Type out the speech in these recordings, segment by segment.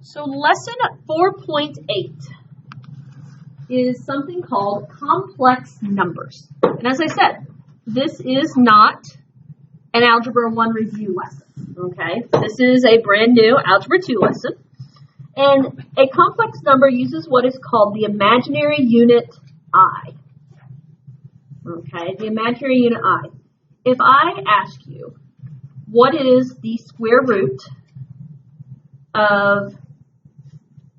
So lesson 4.8 is something called complex numbers. And as I said, this is not an Algebra 1 review lesson, okay? This is a brand new Algebra 2 lesson. And a complex number uses what is called the imaginary unit I. Okay, the imaginary unit I. If I ask you, what is the square root of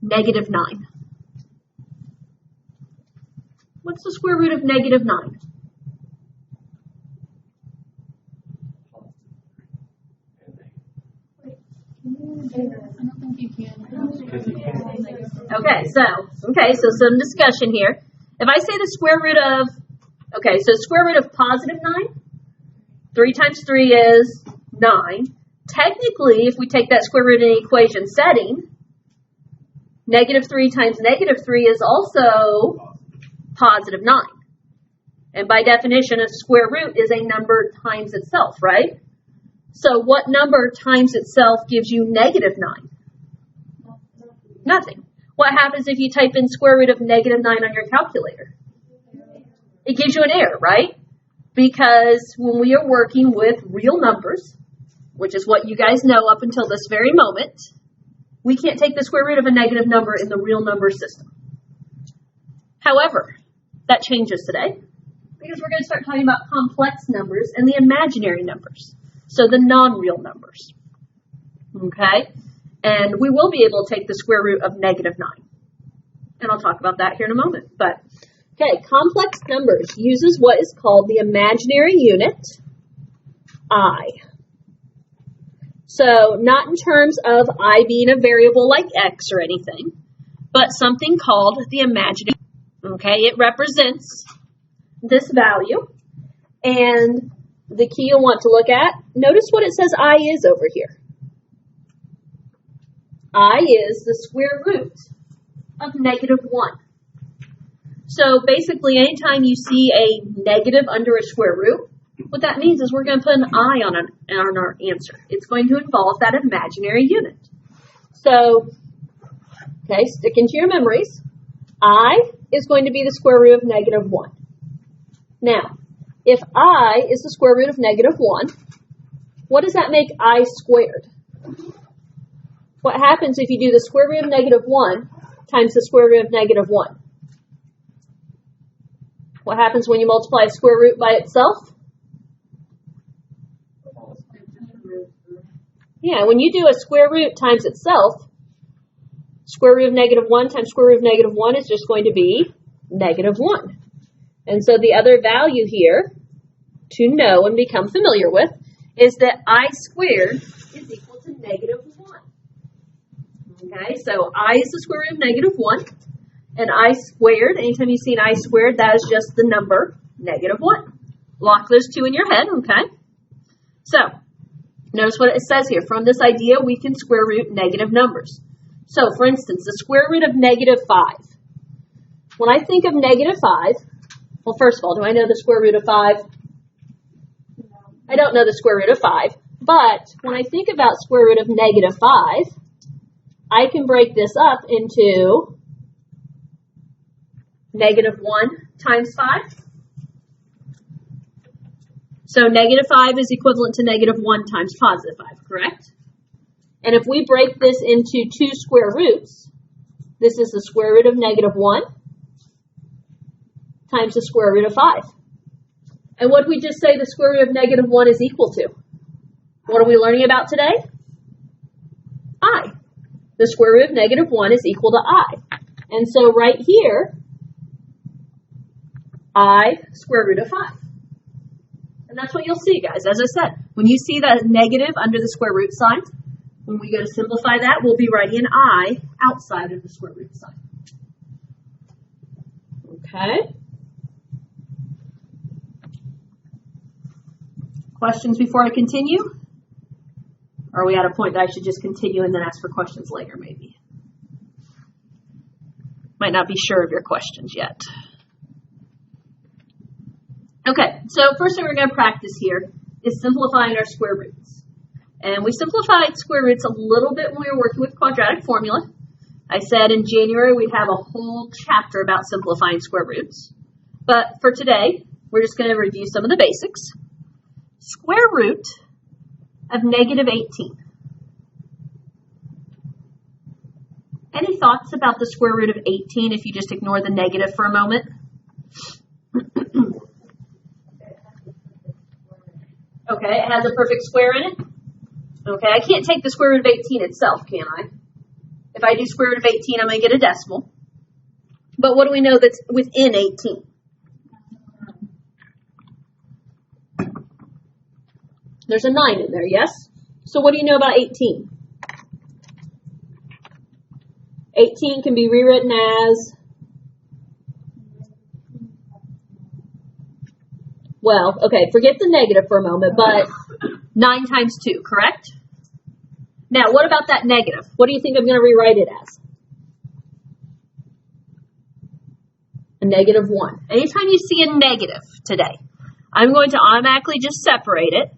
negative 9? What's the square root of negative 9? Okay, so some discussion here. If I say the square root of, square root of positive 9, 3 times 3 is 9. Technically, if we take that square root in equation setting, negative 3 times negative 3 is also positive 9. And by definition, a square root is a number times itself, right? So what number times itself gives you negative 9? Nothing. What happens if you type in square root of negative 9 on your calculator? It gives you an error, right? Because when we are working with real numbers, which is what you guys know up until this very moment, we can't take the square root of a negative number in the real number system. However, that changes today because we're going to start talking about complex numbers and the imaginary numbers. So the non-real numbers. Okay? And we will be able to take the square root of negative 9. And I'll talk about that here in a moment. But, okay, complex numbers uses what is called the imaginary unit, I. So not in terms of I being a variable like X or anything, but something called the imaginary. Okay, it represents this value. And the key you'll want to look at, notice what it says I is over here. I is the square root of negative 1. So basically, anytime you see a negative under a square root, what that means is we're going to put an I on our answer. It's going to involve that imaginary unit. So, okay, stick into your memories. I is going to be the square root of negative 1. Now, if I is the square root of negative 1, what does that make I squared? What happens if you do the square root of negative 1 times the square root of negative 1? What happens when you multiply a square root by itself? Yeah, when you do a square root times itself, square root of negative 1 times square root of negative 1 is just going to be negative 1. And so the other value here to know and become familiar with is that I squared is equal to negative 1. Okay, so I is the square root of negative 1, and I squared, anytime you see an I squared, that is just the number negative 1. Lock those two in your head, okay? So, notice what it says here. From this idea, we can square root negative numbers. So, for instance, the square root of negative 5. When I think of negative 5, well, first of all, do I know the square root of 5? I don't know the square root of 5, but when I think about square root of negative 5, I can break this up into negative 1 times 5. So negative 5 is equivalent to negative 1 times positive 5, correct? And if we break this into two square roots, this is the square root of negative 1 times the square root of 5. And what did we just say the square root of negative 1 is equal to? What are we learning about today? I. The square root of negative 1 is equal to I. And so right here, I square root of 5. And that's what you'll see, guys. As I said, when you see that negative under the square root sign, when we go to simplify that, we'll be writing an I outside of the square root sign. Okay? Questions before I continue? Or are we at a point that I should just continue and then ask for questions later, maybe? Might not be sure of your questions yet. Okay, so first thing we're going to practice here is simplifying our square roots. And we simplified square roots a little bit when we were working with quadratic formula. I said in January we'd have a whole chapter about simplifying square roots. But for today, we're just going to review some of the basics. Square root of negative 18. Any thoughts about the square root of 18 if you just ignore the negative for a moment? Okay, it has a perfect square in it. Okay, I can't take the square root of 18 itself, can I? If I do square root of 18, I'm going to get a decimal. But what do we know that's within 18? There's a 9 in there, yes? So what do you know about 18? 18 can be rewritten as, well, okay, forget the negative for a moment, but 9 times 2, correct? Now, what about that negative? What do you think I'm going to rewrite it as? A negative 1. Anytime you see a negative today, I'm going to automatically just separate it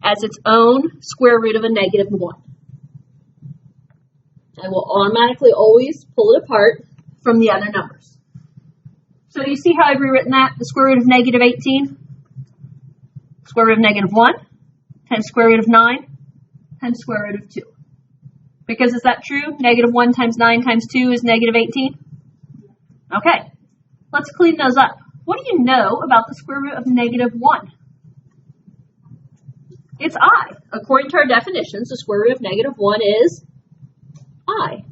as its own square root of a negative 1. I will automatically always pull it apart from the other numbers. So you see how I've rewritten that? The square root of negative 18, square root of negative 1, times square root of 9, times square root of 2. Because is that true? Negative 1 times 9 times 2 is negative 18? Okay, let's clean those up. What do you know about the square root of negative 1? It's I. According to our definitions, the square root of negative 1 is I.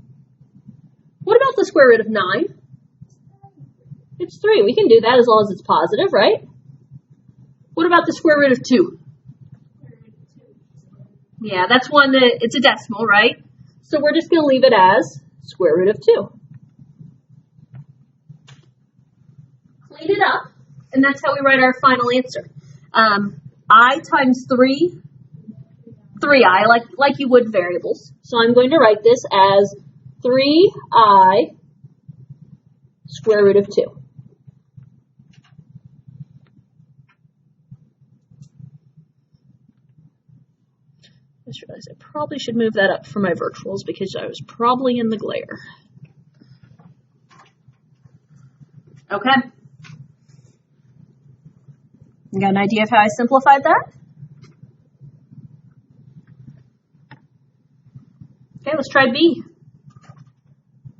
What about the square root of 9? It's 3. We can do that as long as it's positive, right? What about the square root of 2? Yeah, that's one that it's a decimal, right? So we're just going to leave it as square root of 2. Clean it up, and that's how we write our final answer. I times 3, 3i, like you would variables. So I'm going to write this as 3i square root of 2. I just realized I probably should move that up for my virtuals because I was probably in the glare. Okay. You got an idea of how I simplified that? Okay, let's try B.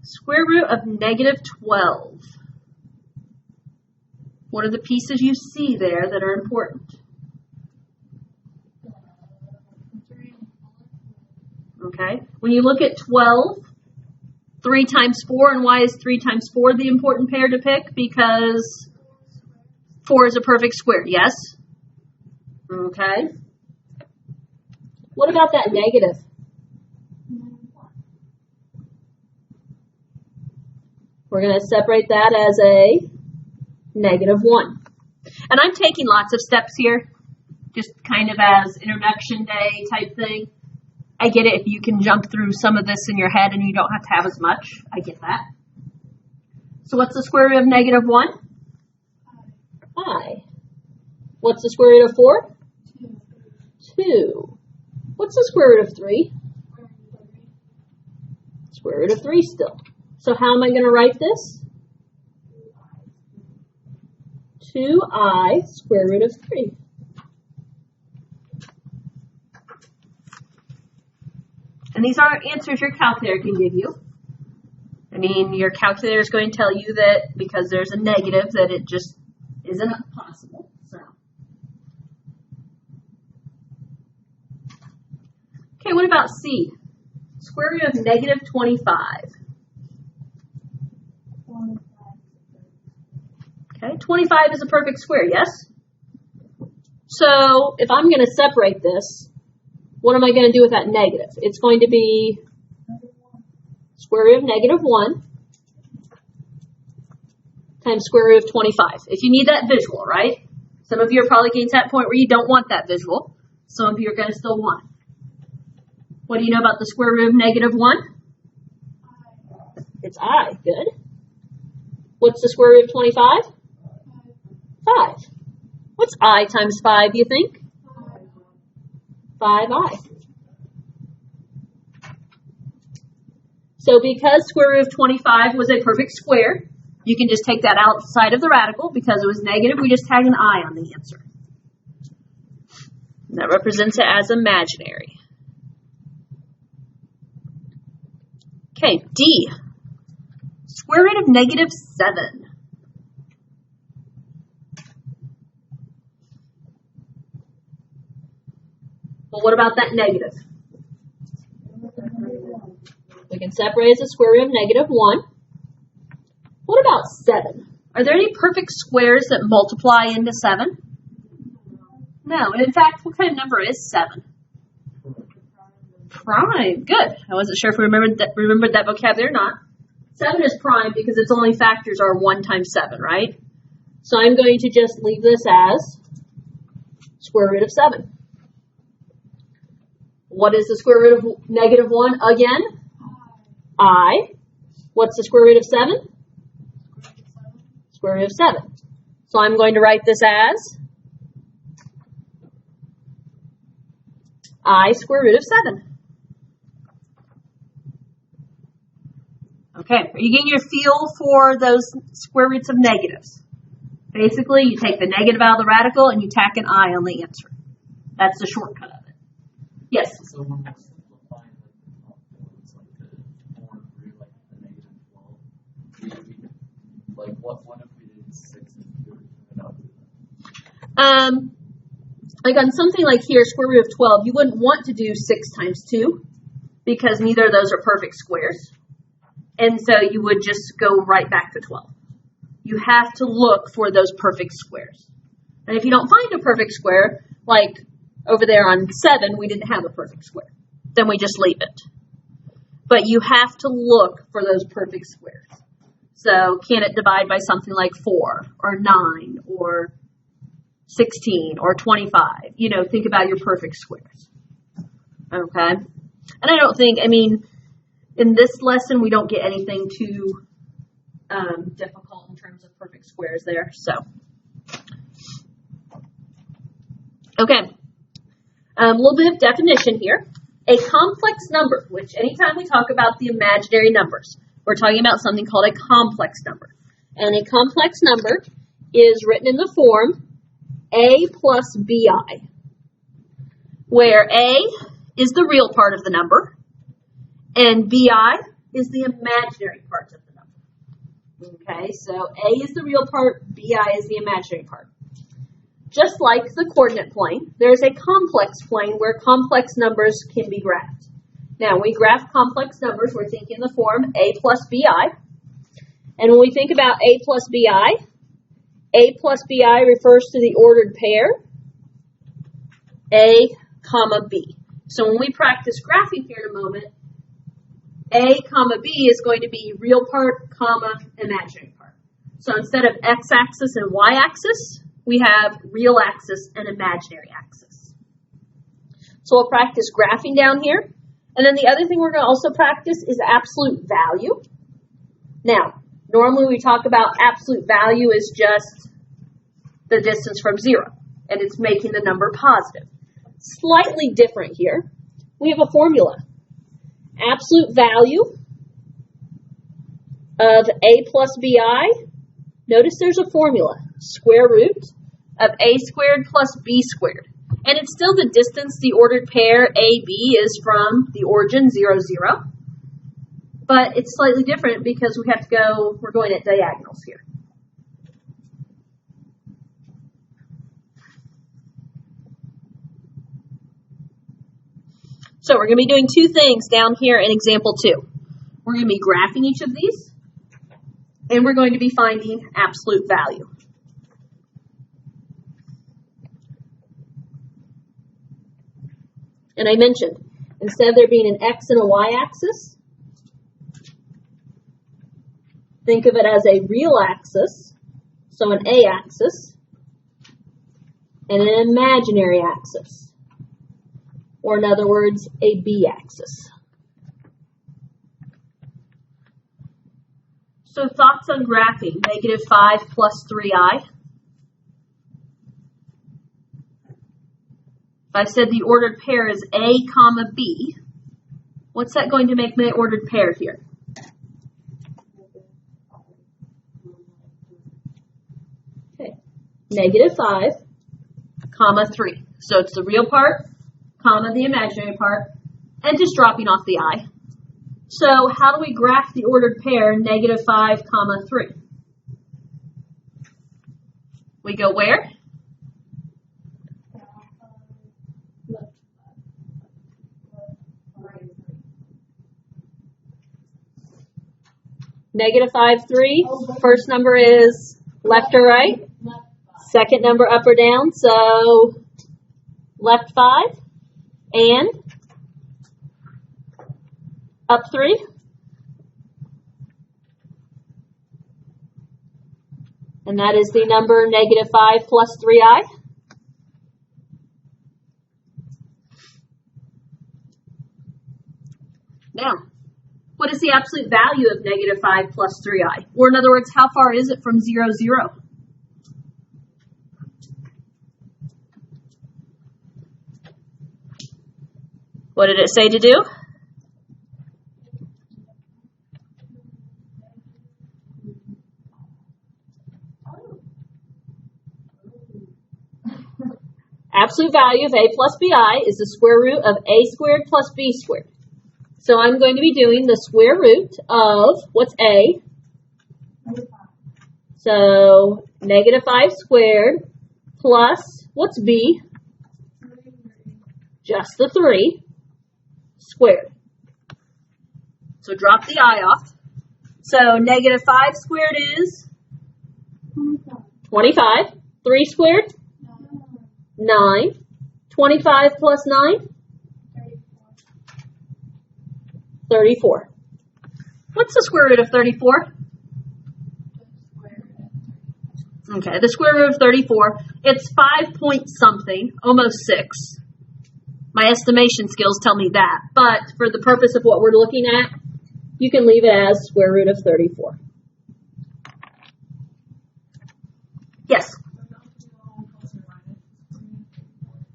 Square root of negative 12. What are the pieces you see there that are important? Okay, when you look at 12, 3 times 4, and why is 3 times 4 the important pair to pick? Because 4 is a perfect square, yes? Okay. What about that negative? We're going to separate that as a negative 1. And I'm taking lots of steps here, just kind of as introduction day type thing. I get it if you can jump through some of this in your head and you don't have to have as much. I get that. So what's the square root of negative 1? I. What's the square root of 4? 2. What's the square root of 3? Square root of 3 still. So how am I going to write this? 2i square root of 3. And these are answers your calculator can give you. I mean, your calculator is going to tell you that because there's a negative that it just isn't possible. So, okay, what about C? Square root of negative 25. Okay, 25 is a perfect square, yes? So, if I'm going to separate this, what am I going to do with that negative? It's going to be square root of negative 1 times square root of 25. If you need that visual, right? Some of you are probably getting to that point where you don't want that visual. Some of you are going to still want it. What do you know about the square root of negative 1? It's I. Good. What's the square root of 25? 5. What's I times 5, you think? 5i. So because square root of 25 was a perfect square, you can just take that outside of the radical. Because it was negative, we just tag an I on the answer. And that represents it as imaginary. Okay, D. Square root of negative 7. Well, what about that negative? We can separate as a square root of negative 1. What about 7? Are there any perfect squares that multiply into 7? No. And in fact, what kind of number is 7? Prime. Good. I wasn't sure if we remembered that vocabulary or not. 7 is prime because its only factors are 1 times 7, right? So I'm going to just leave this as square root of 7. What is the square root of negative 1 again? I. What's the square root of 7? Square root of 7. So I'm going to write this as I square root of 7. Okay, are you getting your feel for those square roots of negatives? Basically, you take the negative out of the radical and you tack an I on the answer. That's the shortcut of it. Yes? So when we're simplifying the top ones, like the 4 through like the negative 12, like what if we did 6 and 2 and up? Like on something like here, square root of 12, you wouldn't want to do 6 times 2 because neither of those are perfect squares. And so you would just go right back to 12. You have to look for those perfect squares. And if you don't find a perfect square, like over there on 7, we didn't have a perfect square. Then we just leave it. But you have to look for those perfect squares. So can it divide by something like 4 or 9 or 16 or 25? You know, think about your perfect squares. Okay? And I don't think, in this lesson, we don't get anything too difficult in terms of perfect squares there. So, okay. A little bit of definition here. A complex number, which anytime we talk about the imaginary numbers, we're talking about something called a complex number. And a complex number is written in the form A plus BI, where A is the real part of the number, and BI is the imaginary part of the number. Okay, so A is the real part, BI is the imaginary part. Just like the coordinate plane, there's a complex plane where complex numbers can be graphed. Now, when we graph complex numbers, we're thinking the form A plus BI. And when we think about A plus BI refers to the ordered pair A, comma, B. So when we practice graphing here in a moment, A, comma, B is going to be real part, comma, imaginary part. So instead of x-axis and y-axis, we have real axis and imaginary axis. So we'll practice graphing down here. And then the other thing we're going to also practice is absolute value. Now, normally we talk about absolute value is just the distance from 0, and it's making the number positive. Slightly different here. We have a formula. Absolute value of A plus BI. Notice there's a formula. Square root of A squared plus B squared. And it's still the distance the ordered pair AB is from the origin 0, 0. But it's slightly different because we're going at diagonals here. So we're going to be doing two things down here in example 2. We're going to be graphing each of these, and we're going to be finding absolute value. And I mentioned, instead of there being an x and a y-axis, think of it as a real axis, so an a-axis, and an imaginary axis, or in other words, a b-axis. So thoughts on graphing, -5 plus 3i. If I said the ordered pair is A, comma, B, what's that going to make my ordered pair here? negative 5, comma 3. So it's the real part, comma the imaginary part, and just dropping off the I. So how do we graph the ordered pair negative 5, comma 3? We go where? Negative 5, 3. First number is left or right? Second number up or down? So left 5 and up 3. And that is the number negative 5 plus 3i. Now, what is the absolute value of negative 5 plus 3i? Or in other words, how far is it from 0, 0? What did it say to do? Absolute value of a plus bi is the square root of a squared plus b squared. So I'm going to be doing the square root of, what's a? So negative 5 squared plus, what's b? Just the 3 squared. So drop the I off. So negative 5 squared is 25. 3 squared? 9. 25 plus 9? 34. What's the square root of 34? Okay, the square root of 34. It's 5 point something, almost 6. My estimation skills tell me that. But for the purpose of what we're looking at, you can leave it as square root of 34. Yes?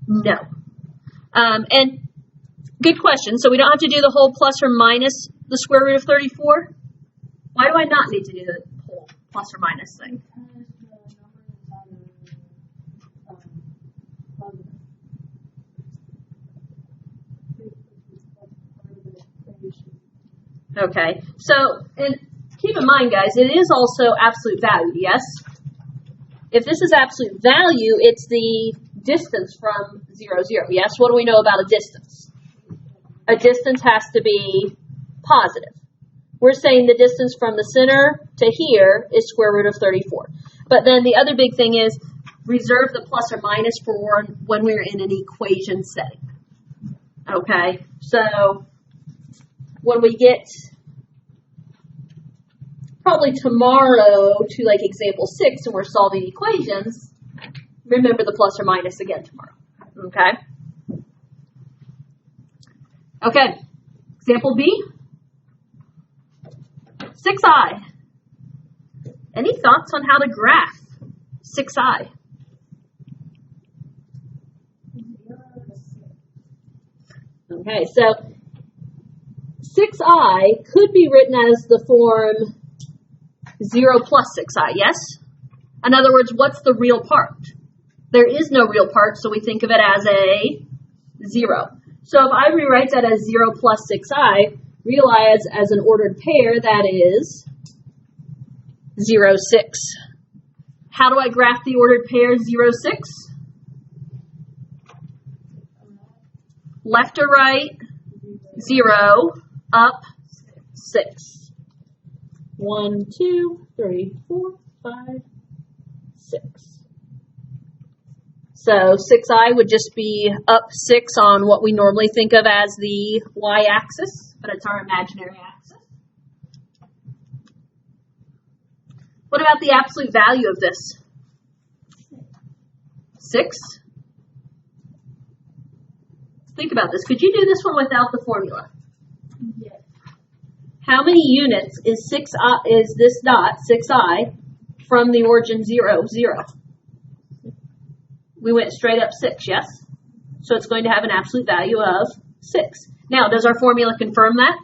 No. And good question. So we don't have to do the whole plus or minus the square root of 34? Why do I not need to do the whole plus or minus thing? Okay. So, and keep in mind, guys, it is also absolute value, yes? If this is absolute value, it's the distance from 0, 0. Yes? What do we know about a distance? A distance has to be positive. We're saying the distance from the center to here is square root of 34. But then the other big thing is reserve the plus or minus for when we're in an equation setting. Okay? So when we get probably tomorrow to like example 6 and we're solving equations, remember the plus or minus again tomorrow. Okay? Okay. Example B. 6i. Any thoughts on how to graph 6i? Okay, so 6i could be written as the form 0 plus 6i, yes? In other words, what's the real part? There is no real part, so we think of it as a 0. So if I rewrite that as 0 plus 6i, realize as an ordered pair that is 0, 6. How do I graph the ordered pair 0, 6? Left or right? 0, up 6. 1, 2, 3, 4, 5, 6. So 6i would just be up 6 on what we normally think of as the y-axis, but it's our imaginary axis. What about the absolute value of this? 6? Think about this. Could you do this one without the formula? Yes. How many units is this dot, 6i, from the origin 0, 0? We went straight up 6, yes? So it's going to have an absolute value of 6. Now, does our formula confirm that?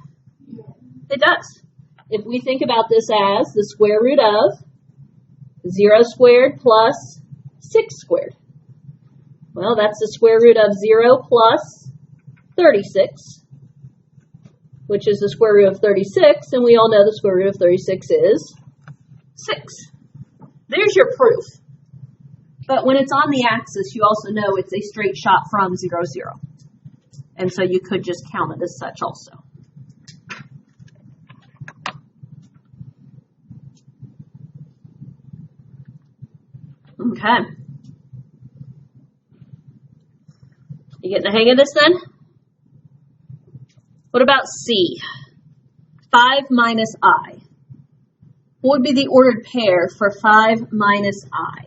Yes. It does. If we think about this as the square root of 0 squared plus 6 squared? Well, that's the square root of 0 plus 36, which is the square root of 36, and we all know the square root of 36 is 6. There's your proof. But when it's on the axis, you also know it's a straight shot from 0, 0. And so you could just count it as such also. Okay. You getting the hang of this then? What about C? 5 minus I. What would be the ordered pair for 5 minus I?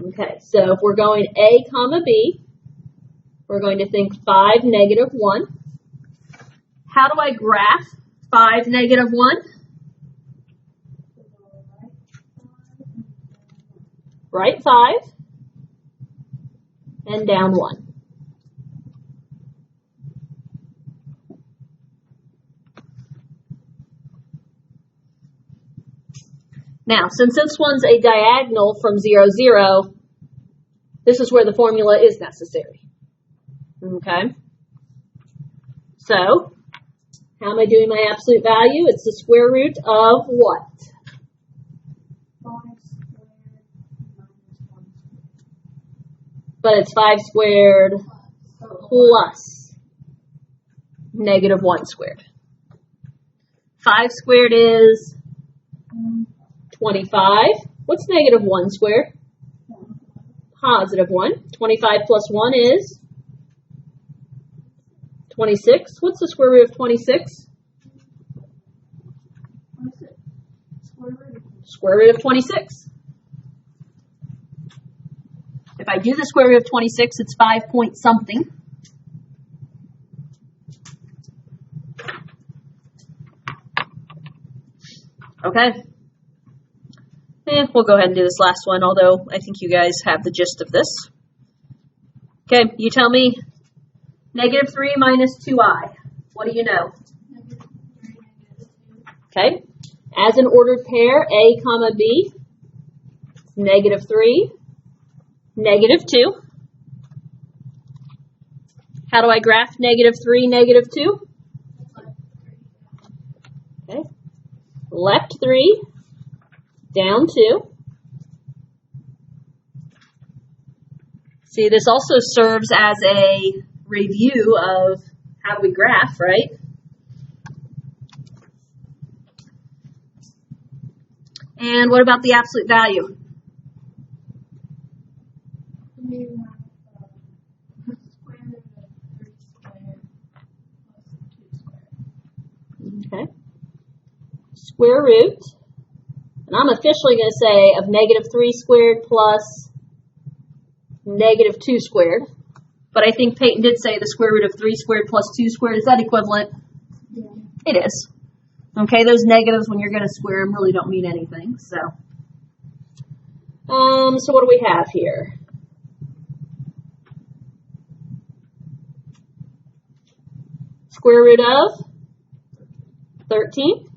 Okay, so if we're going A comma B, we're going to think 5, negative 1. How do I graph 5, negative 1? Right 5 and down 1. Now, since this one's a diagonal from 0, 0, this is where the formula is necessary. Okay? So, how am I doing my absolute value? It's the square root of what? 5 squared minus 1 squared. But it's 5 squared plus negative 1 squared. 5 squared is 25. What's negative 1 squared? Positive 1. 25 plus 1 is 26. What's the square root of 26? Square root of 26. If I do the square root of 26, it's 5 point something. Okay. We'll go ahead and do this last one, although I think you guys have the gist of this. Okay, you tell me negative 3 minus 2i. What do you know? Okay, as an ordered pair, A comma B, negative 3, negative 2. How do I graph negative 3, negative 2? Okay, left 3. Down 2. See, this also serves as a review of how we graph, right? And what about the absolute value? Okay. Square root. And I'm officially going to say of negative 3 squared plus negative 2 squared. But I think Peyton did say the square root of 3 squared plus 2 squared. Is that equivalent? Yeah. It is. Okay, those negatives when you're going to square them really don't mean anything. So what do we have here? Square root of 13.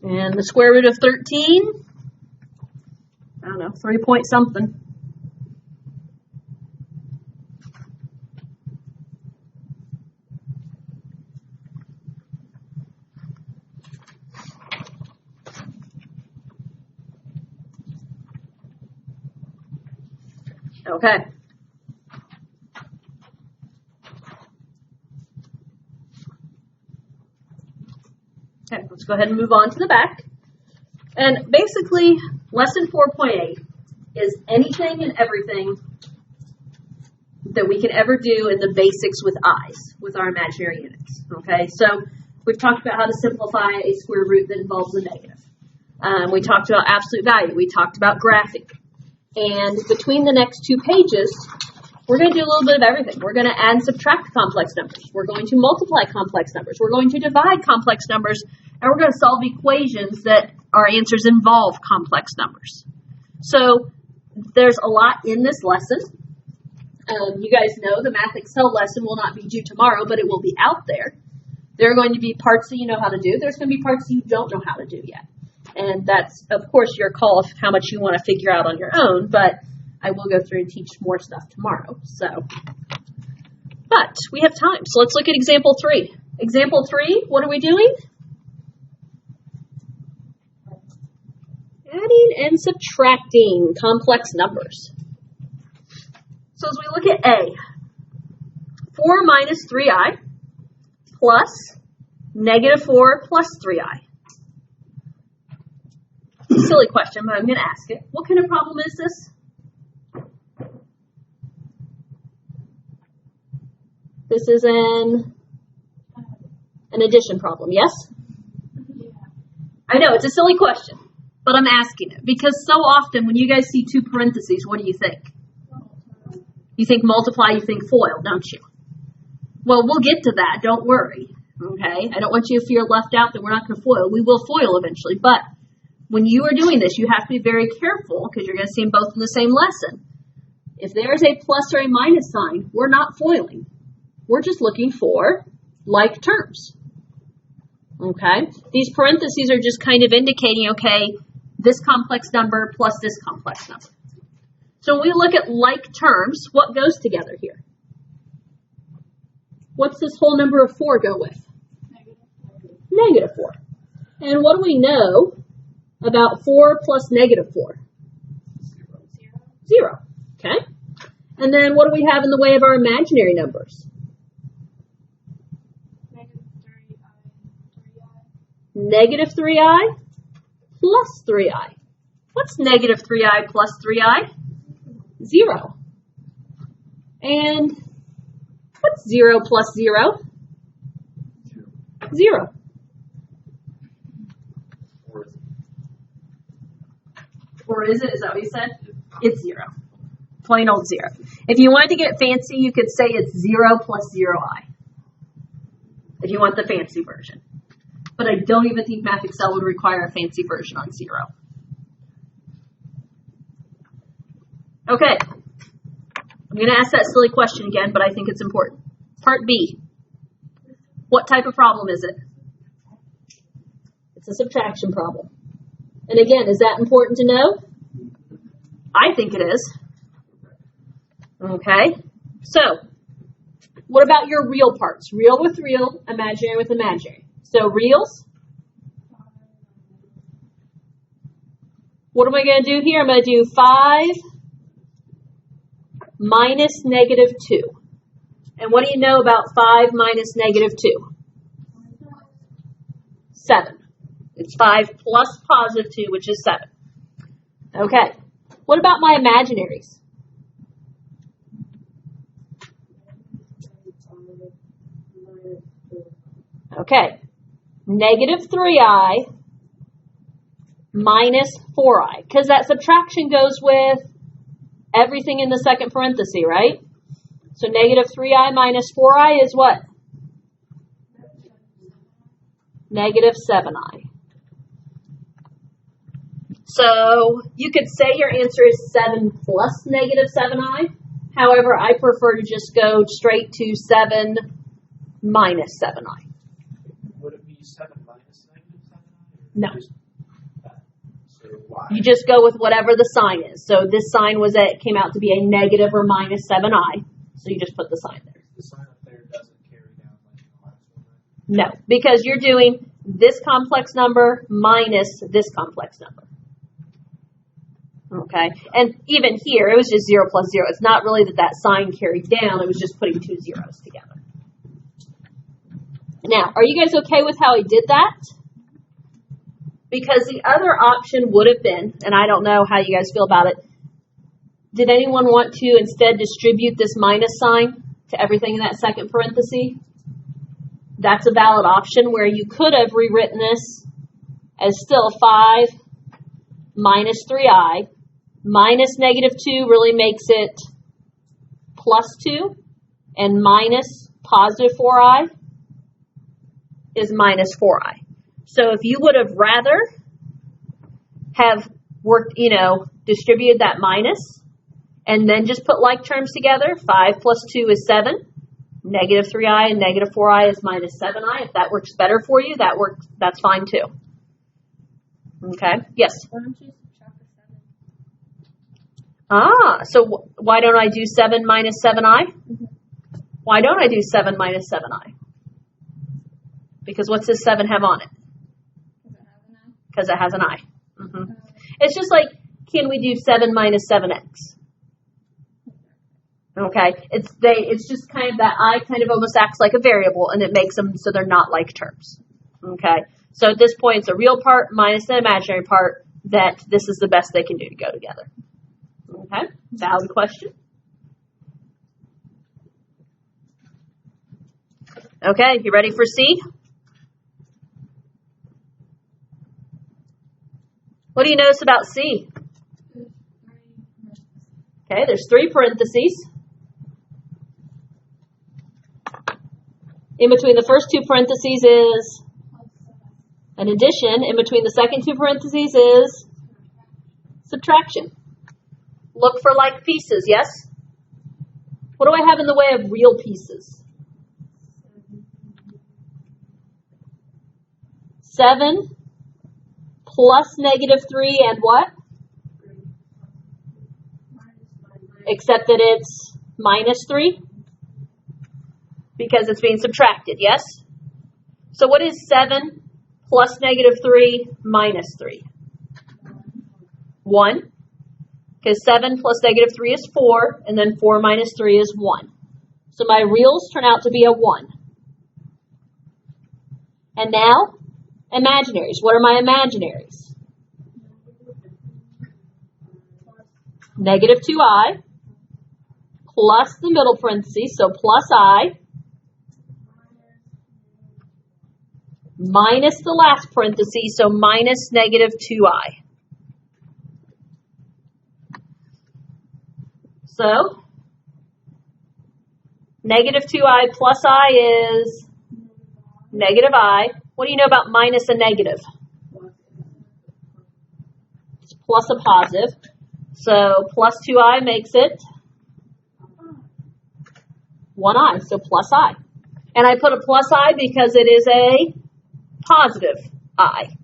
And the square root of 13, I don't know, 3 point something. Okay. Okay, let's go ahead and move on to the back. And basically, lesson 4.8 is anything and everything that we can ever do in the basics with i's, with our imaginary units. Okay, so we've talked about how to simplify a square root that involves a negative. We talked about absolute value. We talked about graphing. And between the next 2 pages, we're going to do a little bit of everything. We're going to add and subtract complex numbers. We're going to multiply complex numbers. We're going to divide complex numbers. And we're going to solve equations that our answers involve complex numbers. So there's a lot in this lesson. You guys know the Math Excel lesson will not be due tomorrow, but it will be out there. There are going to be parts that you know how to do. There's going to be parts that you don't know how to do yet. And that's, of course, your call of how much you want to figure out on your own, but I will go through and teach more stuff tomorrow. But we have time, so let's look at example 3. Example 3, what are we doing? Adding and subtracting complex numbers. So as we look at A, 4 minus 3i plus negative 4 plus 3i. Silly question, but I'm going to ask it. What kind of problem is this? This is an addition problem, yes? I know, it's a silly question, but I'm asking it because so often when you guys see 2 parentheses, what do you think? You think multiply, you think FOIL, don't you? Well, we'll get to that, don't worry, okay? I don't want you to feel left out that we're not going to FOIL. We will FOIL eventually, but when you are doing this, you have to be very careful because you're going to see them both in the same lesson. If there's a plus or a minus sign, we're not FOILing. We're just looking for like terms, okay? These parentheses are just kind of indicating, okay, this complex number plus this complex number. So when we look at like terms, what goes together here? What's this whole number of 4 go with? Negative 4. And what do we know about 4 plus negative 4? 0. Okay. And then what do we have in the way of our imaginary numbers? Negative 3i plus 3i. What's negative 3i plus 3i? 0. And what's 0 plus 0? 0. Or is it? Is that what you said? It's 0. Plain old 0. If you wanted to get fancy, you could say it's 0 plus 0i. If you want the fancy version. But I don't even think Math Excel would require a fancy version on 0. Okay. I'm going to ask that silly question again, but I think it's important. Part B. What type of problem is it? It's a subtraction problem. And again, is that important to know? I think it is. Okay. So, what about your real parts? Real with real, imaginary with imaginary. So, reals. What am I going to do here? I'm going to do 5 minus negative 2. And what do you know about 5 minus negative 2? 7. It's 5 plus positive 2, which is 7. Okay. What about my imaginaries? Okay. Negative 3i minus 4i. Because that subtraction goes with everything in the second parenthesis, right? So negative 3i minus 4i is what? Negative 7i. So you could say your answer is 7 plus negative 7i. However, I prefer to just go straight to 7 minus 7i. Would it be 7 minus negative 7i? No. So why? You just go with whatever the sign is. So this sign came out to be a negative or minus 7i. So you just put the sign there. The sign up there doesn't carry down like the last one, right? No, because you're doing this complex number minus this complex number. Okay, and even here, it was just 0 plus 0. It's not really that sign carried down. It was just putting 2 zeros together. Now, are you guys okay with how I did that? Because the other option would have been, and I don't know how you guys feel about it, did anyone want to instead distribute this minus sign to everything in that second parenthesis? That's a valid option where you could have rewritten this as still 5 minus 3i. Minus negative 2 really makes it plus 2. And minus positive 4i is minus 4i. So if you would have rather have worked, distributed that minus and then just put like terms together, 5 plus 2 is 7. Negative 3i and negative 4i is minus 7i. If that works better for you, that's fine too. Okay, yes. Why don't you subtract the 7? So why don't I do 7 minus 7i? Why don't I do 7 minus 7i? Because what's this 7 have on it? Because it has an I. It's just like, can we do 7 minus 7x? Okay, it's just kind of that I kind of almost acts like a variable, and it makes them so they're not like terms. Okay, so at this point, it's a real part minus the imaginary part that this is the best they can do to go together. Okay, valid question. Okay, you ready for C? What do you notice about C? Okay, there's 3 parentheses. In between the first 2 parentheses is an addition. In between the second 2 parentheses is subtraction. Look for like pieces, yes? What do I have in the way of real pieces? 7 plus -3 and what? Except that it's -3 because it's being subtracted, yes? So what is 7 plus -3 minus 3? 1. Because 7 plus -3 is 4, and then 4 minus 3 is 1. So my reals turn out to be a 1. And now, imaginaries. What are my imaginaries? -2i plus the middle parentheses, so plus I, minus the last parentheses, so minus -2i. So, -2i plus I is -i. What do you know about minus a negative? It's plus a positive. So, plus 2i makes it 1i, so plus I. And I put a plus I because it is a positive I.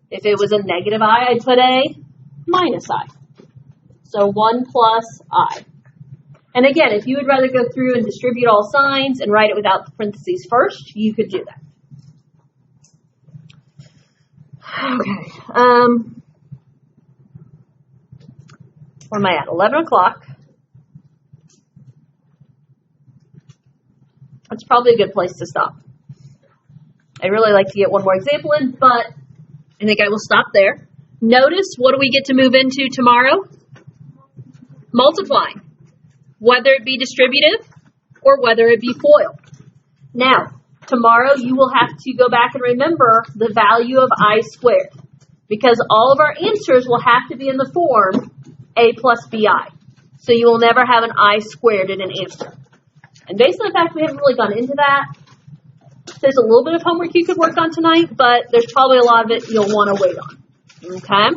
If it was a negative I, I'd put a minus I. So 1 plus I. And again, if you would rather go through and distribute all signs and write it without the parentheses first, you could do that. Okay. Where am I at? 11 o'clock. That's probably a good place to stop. I'd really like to get one more example in, but I think I will stop there. Notice, what do we get to move into tomorrow? Multiplying. Whether it be distributive or whether it be FOIL. Now, tomorrow you will have to go back and remember the value of I squared, because all of our answers will have to be in the form A plus BI. So you will never have an I squared in an answer. And based on the fact we haven't really gone into that, there's a little bit of homework you could work on tonight, but there's probably a lot of it you'll want to wait on. Okay?